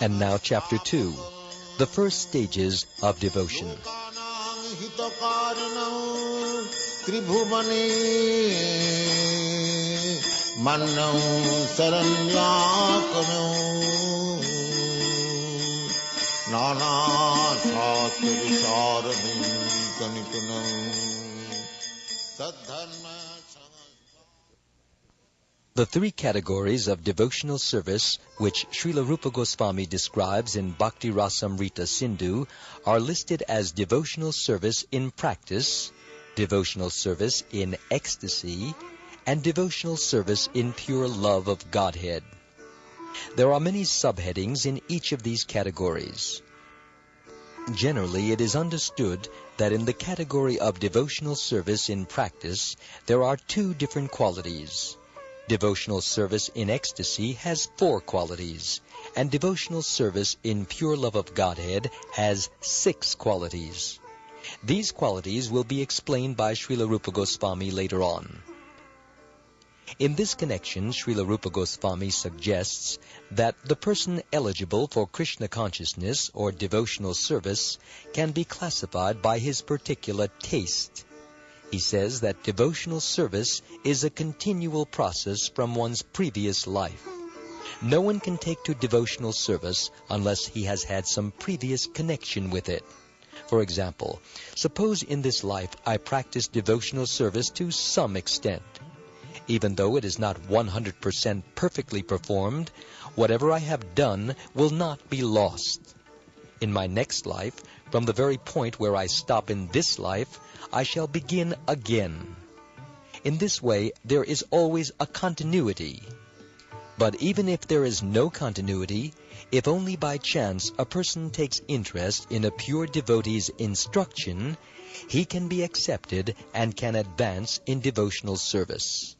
And now chapter 2, the first stages of devotion. The three categories of devotional service which Srila Rupa Goswami describes in Bhakti Rasamrita Sindhu are listed as devotional service in practice, devotional service in ecstasy, and devotional service in pure love of Godhead. There are many subheadings in each of these categories. Generally, it is understood that in the category of devotional service in practice, there are two different qualities. Devotional service in ecstasy has 4 qualities, and devotional service in pure love of Godhead has 6 qualities. These qualities will be explained by Srila Rupa Goswami later on. In this connection, Srila Rupa Goswami suggests that the person eligible for Krishna consciousness or devotional service can be classified by his particular taste. He says that devotional service is a continual process from one's previous life. No one can take to devotional service unless he has had some previous connection with it. For example, suppose in this life I practice devotional service to some extent. Even though it is not 100% perfectly performed, whatever I have done will not be lost. In my next life, from the very point where I stop in this life, I shall begin again. In this way, there is always a continuity. But even if there is no continuity, if only by chance a person takes interest in a pure devotee's instruction, he can be accepted and can advance in devotional service.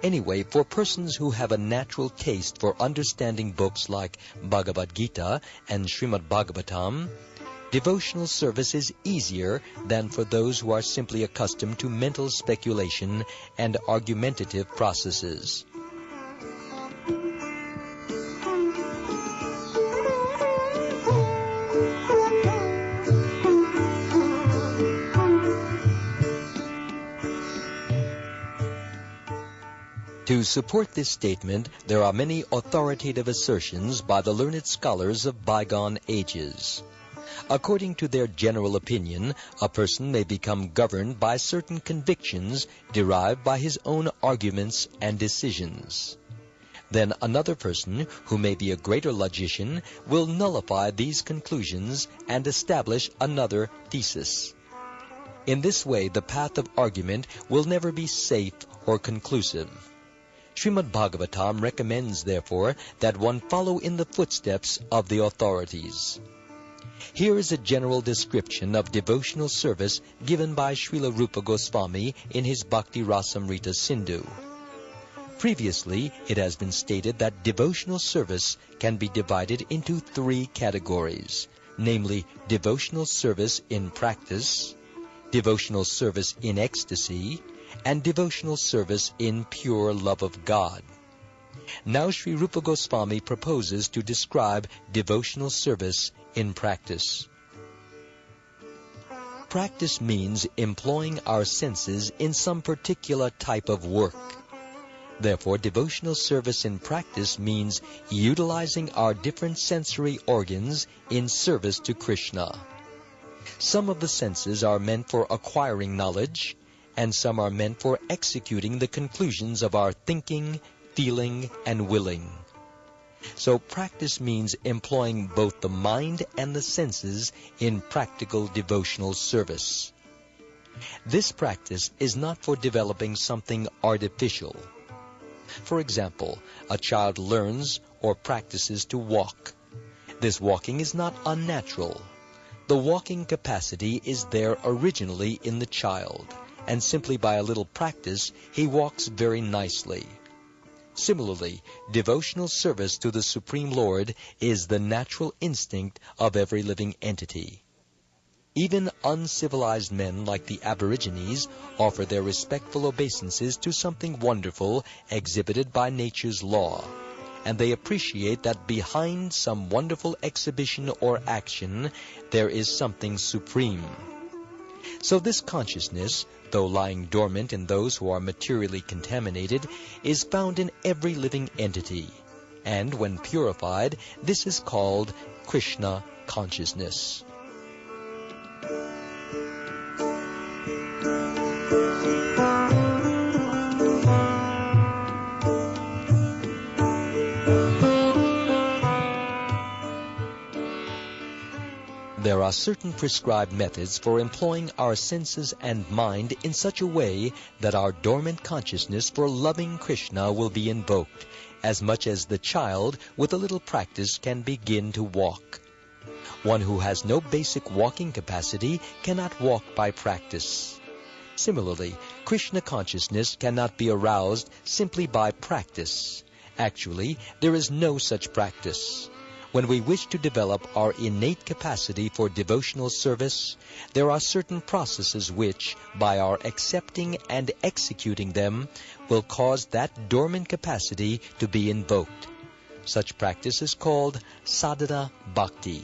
Anyway, for persons who have a natural taste for understanding books like Bhagavad Gita and Srimad Bhagavatam, devotional service is easier than for those who are simply accustomed to mental speculation and argumentative processes. To support this statement, there are many authoritative assertions by the learned scholars of bygone ages. According to their general opinion, a person may become governed by certain convictions derived by his own arguments and decisions. Then another person, who may be a greater logician, will nullify these conclusions and establish another thesis. In this way, the path of argument will never be safe or conclusive. Srimad Bhagavatam recommends, therefore, that one follow in the footsteps of the authorities. Here is a general description of devotional service given by Srila Rupa Goswami in his Bhakti Rasamrita Sindhu. Previously, it has been stated that devotional service can be divided into 3 categories, namely devotional service in practice, devotional service in ecstasy, and devotional service in pure love of God. Now Sri Rupa Goswami proposes to describe devotional service in practice. Practice means employing our senses in some particular type of work. Therefore, devotional service in practice means utilizing our different sensory organs in service to Krishna. Some of the senses are meant for acquiring knowledge, and some are meant for executing the conclusions of our thinking, feeling, and willing. So practice means employing both the mind and the senses in practical devotional service. This practice is not for developing something artificial. For example, a child learns or practices to walk. This walking is not unnatural. The walking capacity is there originally in the child, and simply by a little practice, he walks very nicely. Similarly, devotional service to the Supreme Lord is the natural instinct of every living entity. Even uncivilized men like the Aborigines offer their respectful obeisances to something wonderful exhibited by nature's law, and they appreciate that behind some wonderful exhibition or action there is something supreme. So this consciousness, though lying dormant in those who are materially contaminated, is found in every living entity, and when purified, this is called Krishna consciousness. There are certain prescribed methods for employing our senses and mind in such a way that our dormant consciousness for loving Krishna will be invoked, as much as the child with a little practice can begin to walk. One who has no basic walking capacity cannot walk by practice. Similarly, Krishna consciousness cannot be aroused simply by practice. Actually, there is no such practice. When we wish to develop our innate capacity for devotional service, there are certain processes which, by our accepting and executing them, will cause that dormant capacity to be invoked. Such practice is called sadhana bhakti.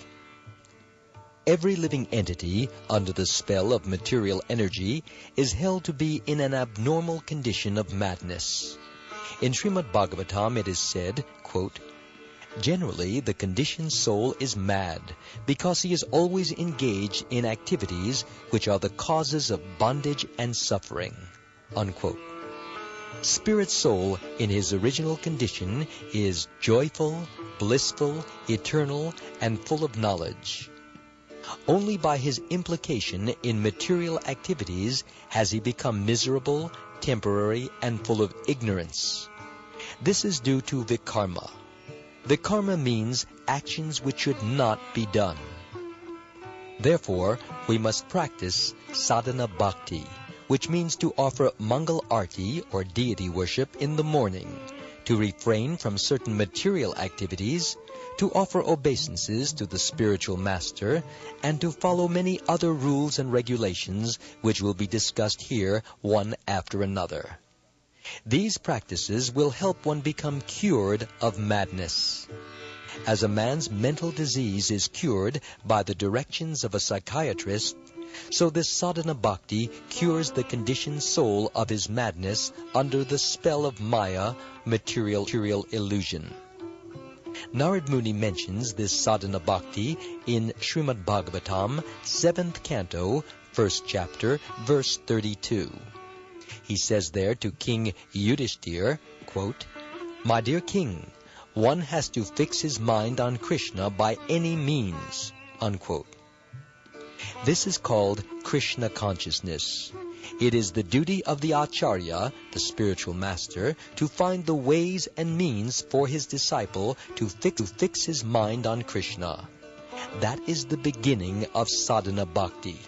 Every living entity, under the spell of material energy, is held to be in an abnormal condition of madness. In Srimad Bhagavatam it is said, quote, "Generally, the conditioned soul is mad because he is always engaged in activities which are the causes of bondage and suffering." Unquote. Spirit soul in his original condition is joyful, blissful, eternal, and full of knowledge. Only by his implication in material activities has he become miserable, temporary, and full of ignorance. This is due to vikarma. Vikarma means actions which should not be done. Therefore, we must practice sadhana bhakti, which means to offer Mangal Arti or deity worship in the morning, to refrain from certain material activities, to offer obeisances to the spiritual master, and to follow many other rules and regulations which will be discussed here one after another. These practices will help one become cured of madness. As a man's mental disease is cured by the directions of a psychiatrist, so this sadhana bhakti cures the conditioned soul of his madness under the spell of Maya, material illusion. Narad Muni mentions this sadhana bhakti in Srimad Bhagavatam, 7th canto, 1st chapter, verse 32. He says there to King Yudhishthir, quote, "My dear king, one has to fix his mind on Krishna by any means," unquote. This is called Krishna consciousness. It is the duty of the Acharya, the spiritual master, to find the ways and means for his disciple to fix his mind on Krishna. That is the beginning of sadhana bhakti.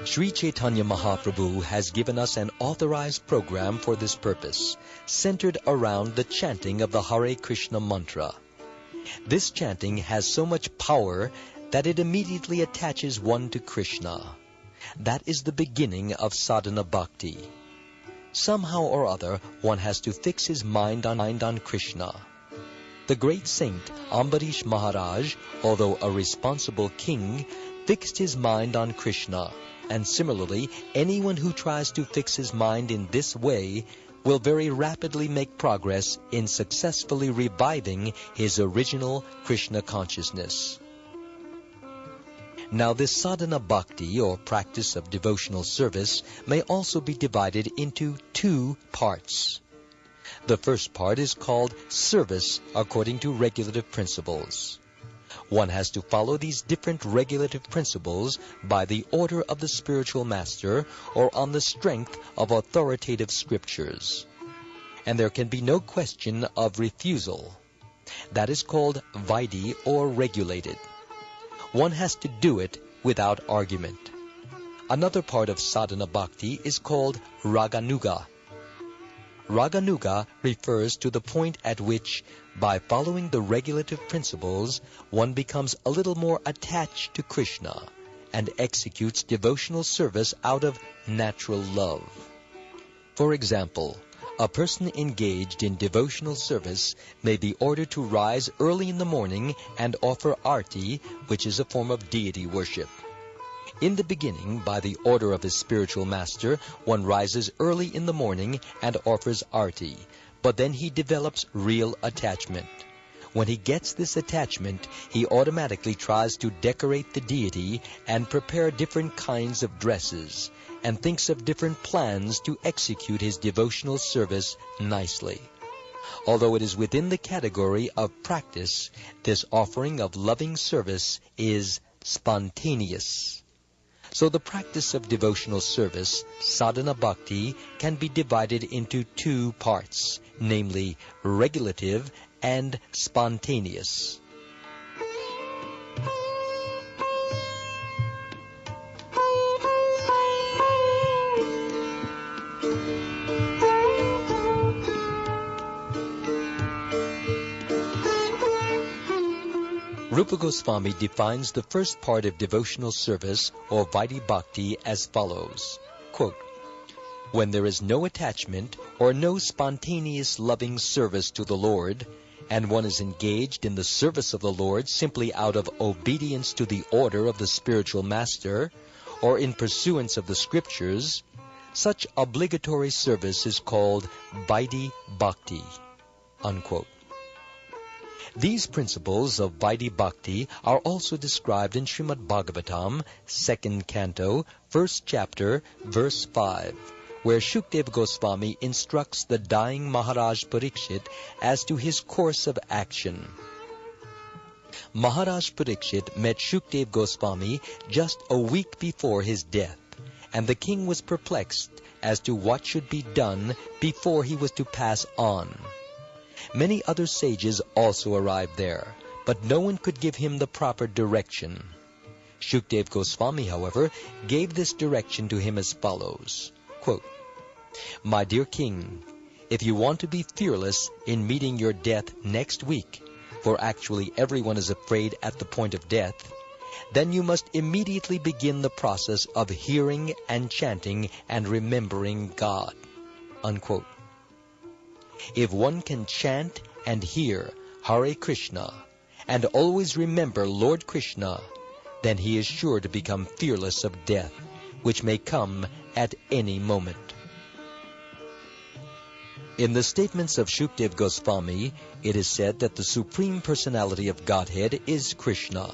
Sri Chaitanya Mahaprabhu has given us an authorized program for this purpose, centered around the chanting of the Hare Krishna mantra. This chanting has so much power that it immediately attaches one to Krishna. That is the beginning of sadhana bhakti. Somehow or other, one has to fix his mind on Krishna. The great saint Ambarish Maharaj, although a responsible king, fixed his mind on Krishna. And similarly, anyone who tries to fix his mind in this way will very rapidly make progress in successfully reviving his original Krishna consciousness. Now, this sadhana bhakti, or practice of devotional service, may also be divided into two parts. The first part is called service according to regulative principles. One has to follow these different regulative principles by the order of the spiritual master or on the strength of authoritative scriptures. And there can be no question of refusal. That is called Vaidhi or regulated. One has to do it without argument. Another part of sadhana bhakti is called Raganuga. Raganuga refers to the point at which, by following the regulative principles, one becomes a little more attached to Krishna and executes devotional service out of natural love. For example, a person engaged in devotional service may be ordered to rise early in the morning and offer arti, which is a form of deity worship. In the beginning, by the order of his spiritual master, one rises early in the morning and offers arti, but then he develops real attachment. When he gets this attachment, he automatically tries to decorate the deity and prepare different kinds of dresses, and thinks of different plans to execute his devotional service nicely. Although it is within the category of practice, this offering of loving service is spontaneous. So the practice of devotional service, sadhana bhakti, can be divided into two parts, namely regulative and spontaneous. Rupa Goswami defines the first part of devotional service, or Vaidhi Bhakti, as follows, quote, "When there is no attachment or no spontaneous loving service to the Lord, and one is engaged in the service of the Lord simply out of obedience to the order of the spiritual master, or in pursuance of the scriptures, such obligatory service is called Vaidhi Bhakti," unquote. These principles of Vaidhi Bhakti are also described in Srimad Bhagavatam, 2nd Canto, 1st Chapter, verse 5, where Shukdev Goswami instructs the dying Maharaj Parikshit as to his course of action. Maharaj Parikshit met Shukdev Goswami just a week before his death, and the king was perplexed as to what should be done before he was to pass on. Many other sages also arrived there, but no one could give him the proper direction. Shukdev Goswami, however, gave this direction to him as follows, quote, "My dear king, if you want to be fearless in meeting your death next week, for actually everyone is afraid at the point of death, then you must immediately begin the process of hearing and chanting and remembering God," unquote. If one can chant and hear Hare Krishna and always remember Lord Krishna, then he is sure to become fearless of death, which may come at any moment. In the statements of Shukdev Goswami, it is said that the Supreme Personality of Godhead is Krishna.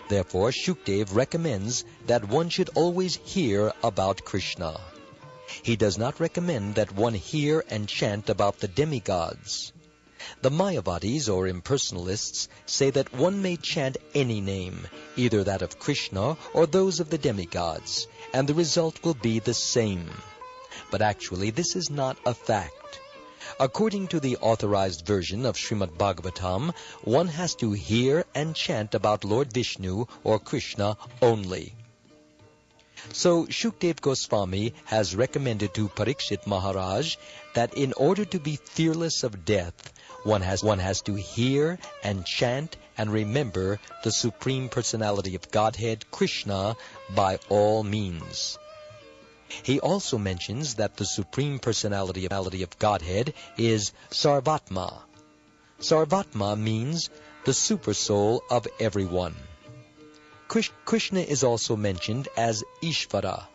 Therefore, Shukdev recommends that one should always hear about Krishna. He does not recommend that one hear and chant about the demigods. The Mayavadis, or impersonalists, say that one may chant any name, either that of Krishna or those of the demigods, and the result will be the same. But actually, this is not a fact. According to the authorized version of Srimad Bhagavatam, one has to hear and chant about Lord Vishnu or Krishna only. So Shukdev Goswami has recommended to Parikshit Maharaj that in order to be fearless of death, one has to hear and chant and remember the Supreme Personality of Godhead, Krishna, by all means. He also mentions that the Supreme Personality of Godhead is Sarvatma. Sarvatma means the Supersoul of everyone. Krishna is also mentioned as Ishvara,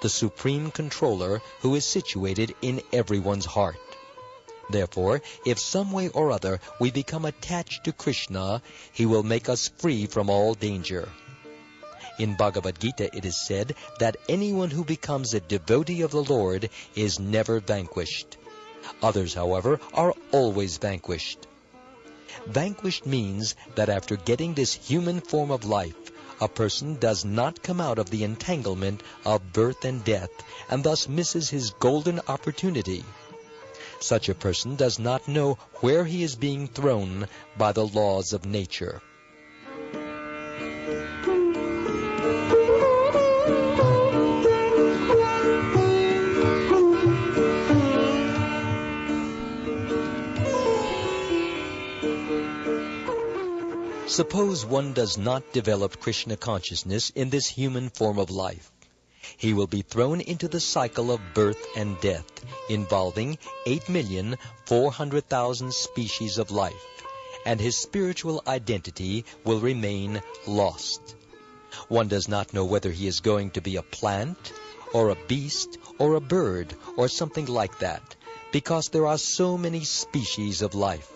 the Supreme Controller who is situated in everyone's heart. Therefore, if some way or other we become attached to Krishna, he will make us free from all danger. In Bhagavad Gita it is said that anyone who becomes a devotee of the Lord is never vanquished. Others, however, are always vanquished. Vanquished means that after getting this human form of life, a person does not come out of the entanglement of birth and death, and thus misses his golden opportunity. Such a person does not know where he is being thrown by the laws of nature. Suppose one does not develop Krishna consciousness in this human form of life. He will be thrown into the cycle of birth and death, involving 8,400,000 species of life, and his spiritual identity will remain lost. One does not know whether he is going to be a plant, or a beast, or a bird, or something like that, because there are so many species of life.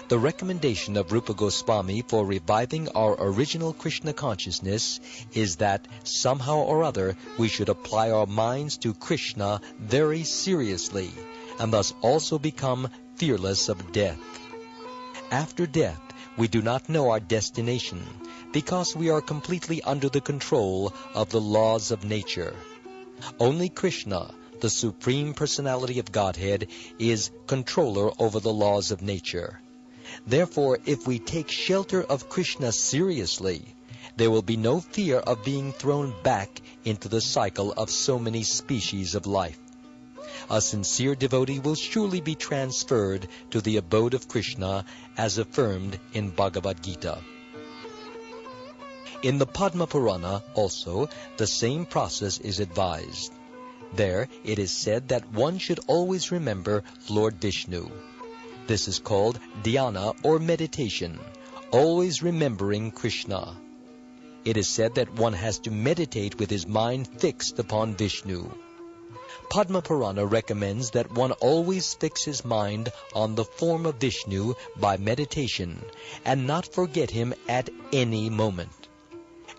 The recommendation of Rupa Goswami for reviving our original Krishna consciousness is that somehow or other we should apply our minds to Krishna very seriously, and thus also become fearless of death. After death, we do not know our destination, because we are completely under the control of the laws of nature. Only Krishna, the Supreme Personality of Godhead, is controller over the laws of nature. Therefore, if we take shelter of Krishna seriously, there will be no fear of being thrown back into the cycle of so many species of life. A sincere devotee will surely be transferred to the abode of Krishna, as affirmed in Bhagavad Gita. In the Padma Purana also, the same process is advised. There it is said that one should always remember Lord Vishnu. This is called dhyana or meditation, always remembering Krishna. It is said that one has to meditate with his mind fixed upon Vishnu. Padma Purana recommends that one always fix his mind on the form of Vishnu by meditation, and not forget him at any moment.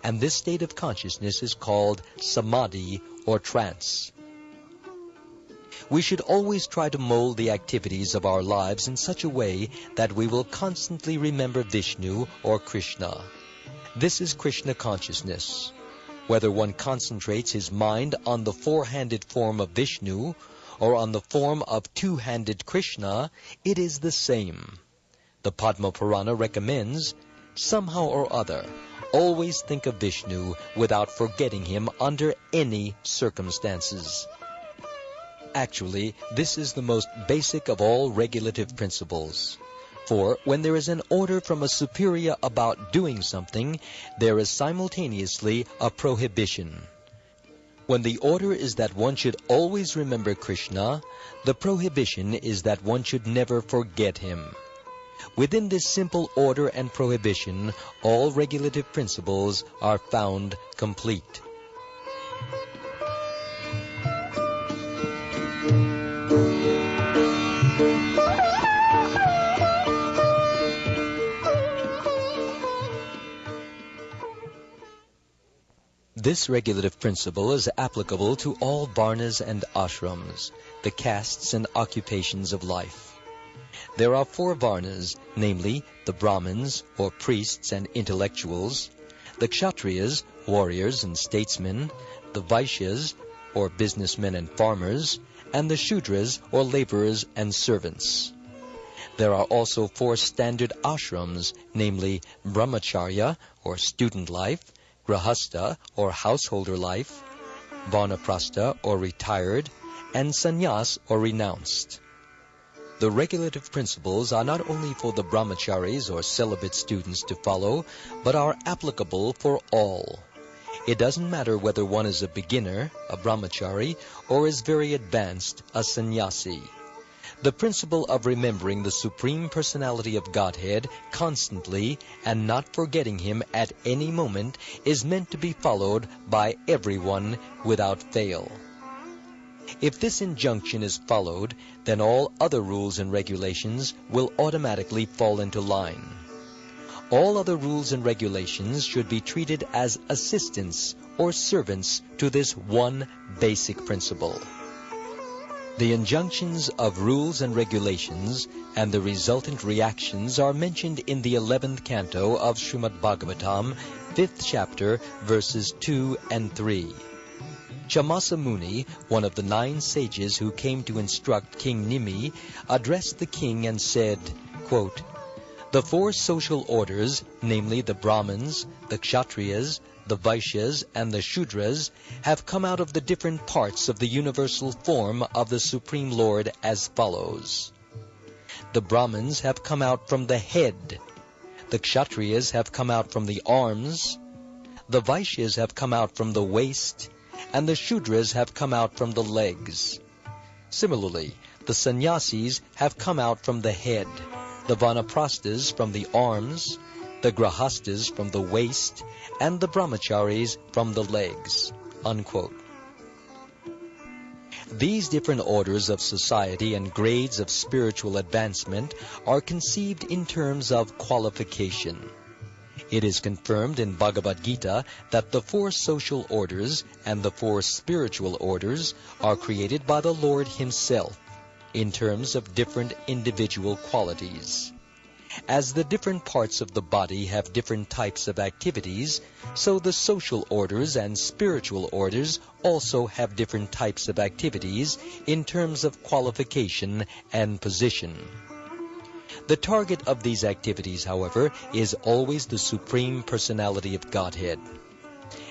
And this state of consciousness is called samadhi or trance. We should always try to mold the activities of our lives in such a way that we will constantly remember Vishnu or Krishna. This is Krishna consciousness. Whether one concentrates his mind on the four-handed form of Vishnu or on the form of two-handed Krishna, it is the same. The Padma Purana recommends, somehow or other, always think of Vishnu without forgetting him under any circumstances. Actually, this is the most basic of all regulative principles. For when there is an order from a superior about doing something, there is simultaneously a prohibition. When the order is that one should always remember Krishna, the prohibition is that one should never forget him. Within this simple order and prohibition, all regulative principles are found complete. This regulative principle is applicable to all varnas and ashrams, the castes and occupations of life. There are 4 varnas, namely the Brahmins, or priests and intellectuals, the Kshatriyas, warriors and statesmen, the Vaishyas, or businessmen and farmers, and the Shudras, or laborers and servants. There are also 4 standard ashrams, namely Brahmacharya, or student life, Grahastha, or householder life, Vanaprastha, or retired, and Sannyas, or renounced. The regulative principles are not only for the brahmacharis or celibate students to follow, but are applicable for all. It doesn't matter whether one is a beginner, a brahmachari, or is very advanced, a sannyasi. The principle of remembering the Supreme Personality of Godhead constantly and not forgetting him at any moment is meant to be followed by everyone without fail. If this injunction is followed, then all other rules and regulations will automatically fall into line. All other rules and regulations should be treated as assistants or servants to this one basic principle. The injunctions of rules and regulations and the resultant reactions are mentioned in the 11th canto of Srimad Bhagavatam, 5th chapter, verses 2 and 3. Chamasa Muni, one of the 9 sages who came to instruct King Nimi, addressed the king and said, quote, "The 4 social orders, namely the Brahmins, the Kshatriyas, the Vaishyas, and the Shudras, have come out of the different parts of the universal form of the Supreme Lord as follows. The Brahmins have come out from the head. The Kshatriyas have come out from the arms. The Vaishyas have come out from the waist. And the Shudras have come out from the legs. Similarly, the Sannyasis have come out from the head, the Vanaprasthas from the arms, the Grahastas from the waist, and the Brahmacharis from the legs." Unquote. These different orders of society and grades of spiritual advancement are conceived in terms of qualification. It is confirmed in Bhagavad Gita that the 4 social orders and the 4 spiritual orders are created by the Lord Himself in terms of different individual qualities. As the different parts of the body have different types of activities, so the social orders and spiritual orders also have different types of activities in terms of qualification and position. The target of these activities, however, is always the Supreme Personality of Godhead.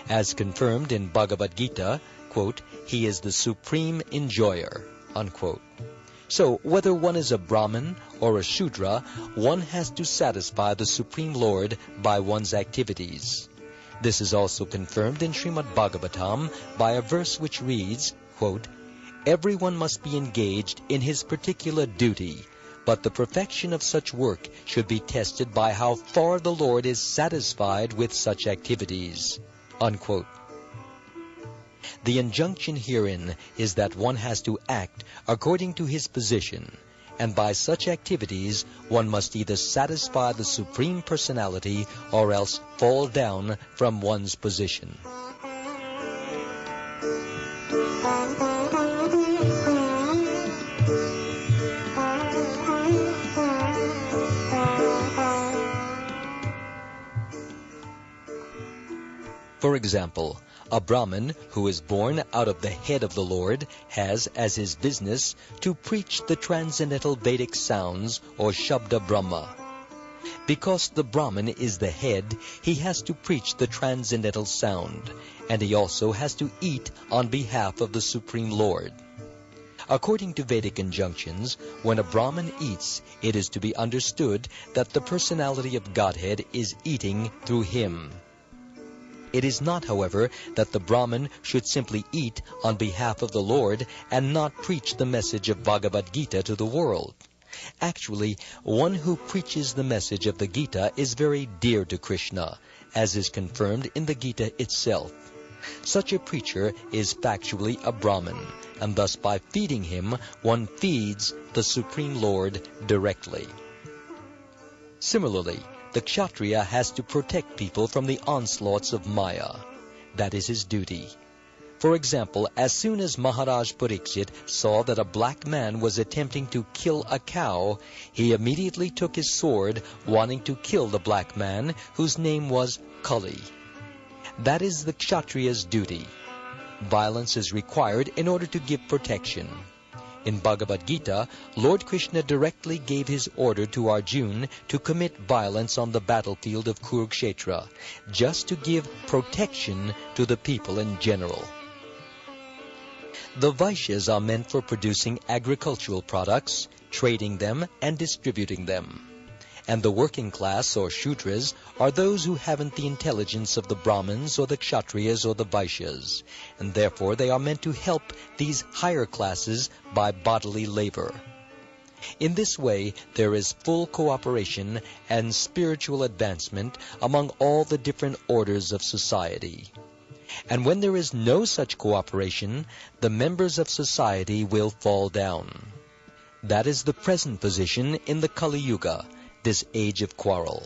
As confirmed in Bhagavad Gita, quote, "He is the Supreme Enjoyer." Unquote. So, whether one is a Brahmin or a Shudra, one has to satisfy the Supreme Lord by one's activities. This is also confirmed in Srimad Bhagavatam by a verse which reads, quote, "Everyone must be engaged in his particular duty, but the perfection of such work should be tested by how far the Lord is satisfied with such activities." Unquote. The injunction herein is that one has to act according to his position, and by such activities one must either satisfy the Supreme Personality or else fall down from one's position. For example, a Brahmin who is born out of the head of the Lord has as his business to preach the transcendental Vedic sounds or Shabda Brahma. Because the Brahmin is the head, he has to preach the transcendental sound, and he also has to eat on behalf of the Supreme Lord. According to Vedic injunctions, when a Brahmin eats, it is to be understood that the personality of Godhead is eating through him. It is not, however, that the Brahmin should simply eat on behalf of the Lord and not preach the message of Bhagavad Gita to the world. Actually, one who preaches the message of the Gita is very dear to Krishna, as is confirmed in the Gita itself. Such a preacher is factually a Brahmin, and thus by feeding him, one feeds the Supreme Lord directly. Similarly, the Kshatriya has to protect people from the onslaughts of Maya. That is his duty. For example, as soon as Maharaj Parikshit saw that a black man was attempting to kill a cow, he immediately took his sword, wanting to kill the black man, whose name was Kali. That is the Kshatriya's duty. Violence is required in order to give protection. In Bhagavad Gita, Lord Krishna directly gave his order to Arjuna to commit violence on the battlefield of Kurukshetra, just to give protection to the people in general. The Vaishyas are meant for producing agricultural products, trading them, and distributing them. And the working class, or Shudras, are those who haven't the intelligence of the Brahmins or the Kshatriyas or the Vaishyas, and therefore they are meant to help these higher classes by bodily labor. In this way, there is full cooperation and spiritual advancement among all the different orders of society. And when there is no such cooperation, the members of society will fall down. That is the present position in the Kali Yuga, this age of quarrel.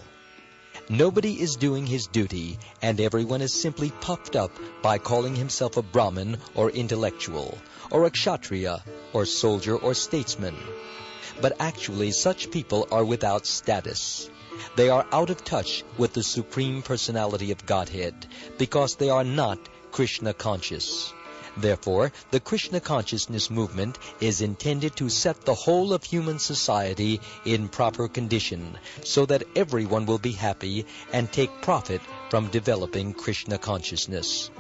Nobody is doing his duty, and everyone is simply puffed up by calling himself a Brahmin or intellectual, or a Kshatriya, or soldier or statesman. But actually such people are without status. They are out of touch with the Supreme Personality of Godhead, because they are not Krishna conscious. Therefore, the Krishna consciousness movement is intended to set the whole of human society in proper condition so that everyone will be happy and take profit from developing Krishna consciousness.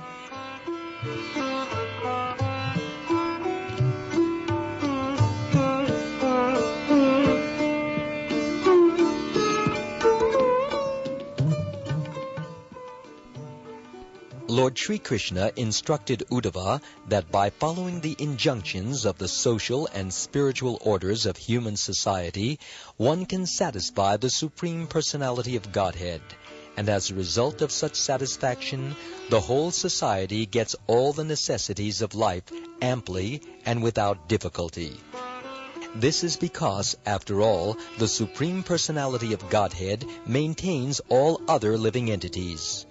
Lord Sri Krishna instructed Uddhava that by following the injunctions of the social and spiritual orders of human society, one can satisfy the Supreme Personality of Godhead, and as a result of such satisfaction, the whole society gets all the necessities of life amply and without difficulty. This is because, after all, the Supreme Personality of Godhead maintains all other living entities.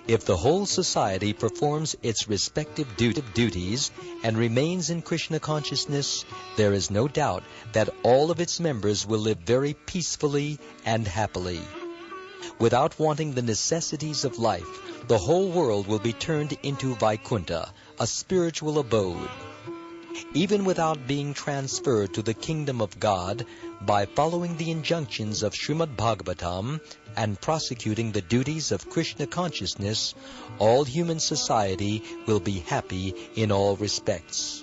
If the whole society performs its respective duties and remains in Krishna consciousness, there is no doubt that all of its members will live very peacefully and happily. Without wanting the necessities of life, the whole world will be turned into Vaikuntha, a spiritual abode. Even without being transferred to the kingdom of God, by following the injunctions of Srimad Bhagavatam and prosecuting the duties of Krishna consciousness, all human society will be happy in all respects.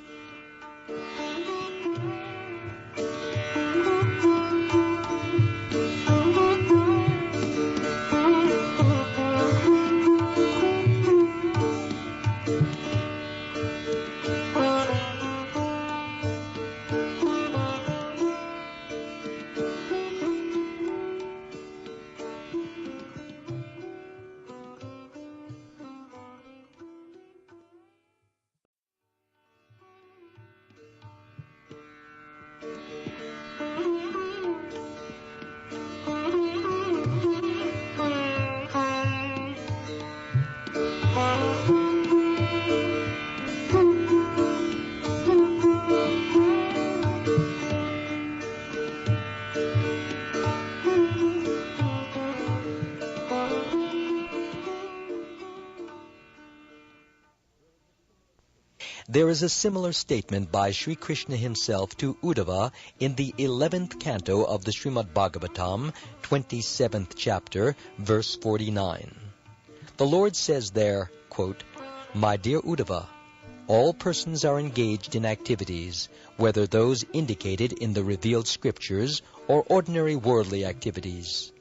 There is a similar statement by Sri Krishna himself to Uddhava in the 11th canto of the Srimad Bhagavatam, 27th chapter, verse 49. The Lord says there, quote, "My dear Uddhava, all persons are engaged in activities, whether those indicated in the revealed scriptures or ordinary worldly activities.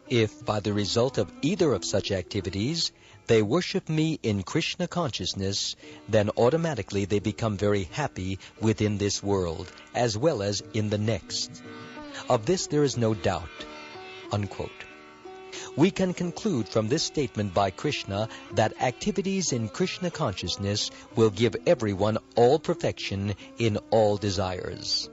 If, by the result of either of such activities, they worship me in Krishna consciousness, then automatically they become very happy within this world, as well as in the next. Of this there is no doubt." Unquote. We can conclude from this statement by Krishna that activities in Krishna consciousness will give everyone all perfection in all desires.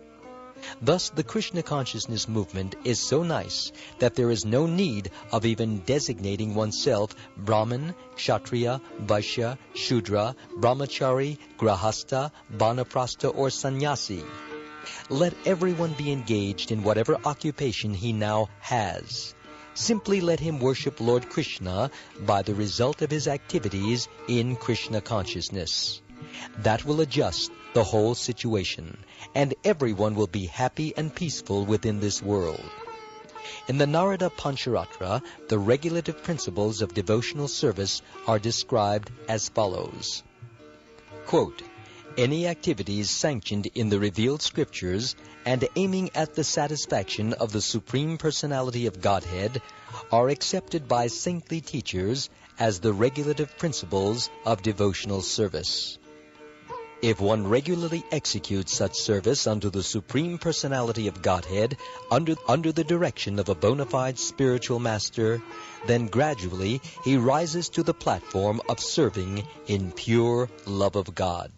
Thus, the Krishna consciousness movement is so nice that there is no need of even designating oneself Brahmin, Kshatriya, Vaishya, Shudra, Brahmachari, Grahastha, Vanaprastha, or Sannyasi. Let everyone be engaged in whatever occupation he now has. Simply let him worship Lord Krishna by the result of his activities in Krishna consciousness. That will adjust the whole situation, and everyone will be happy and peaceful within this world. In the Narada Pancharatra, the regulative principles of devotional service are described as follows. Quote, "Any activities sanctioned in the revealed scriptures and aiming at the satisfaction of the Supreme Personality of Godhead are accepted by saintly teachers as the regulative principles of devotional service. If one regularly executes such service unto the Supreme Personality of Godhead under the direction of a bona fide spiritual master, then gradually he rises to the platform of serving in pure love of God."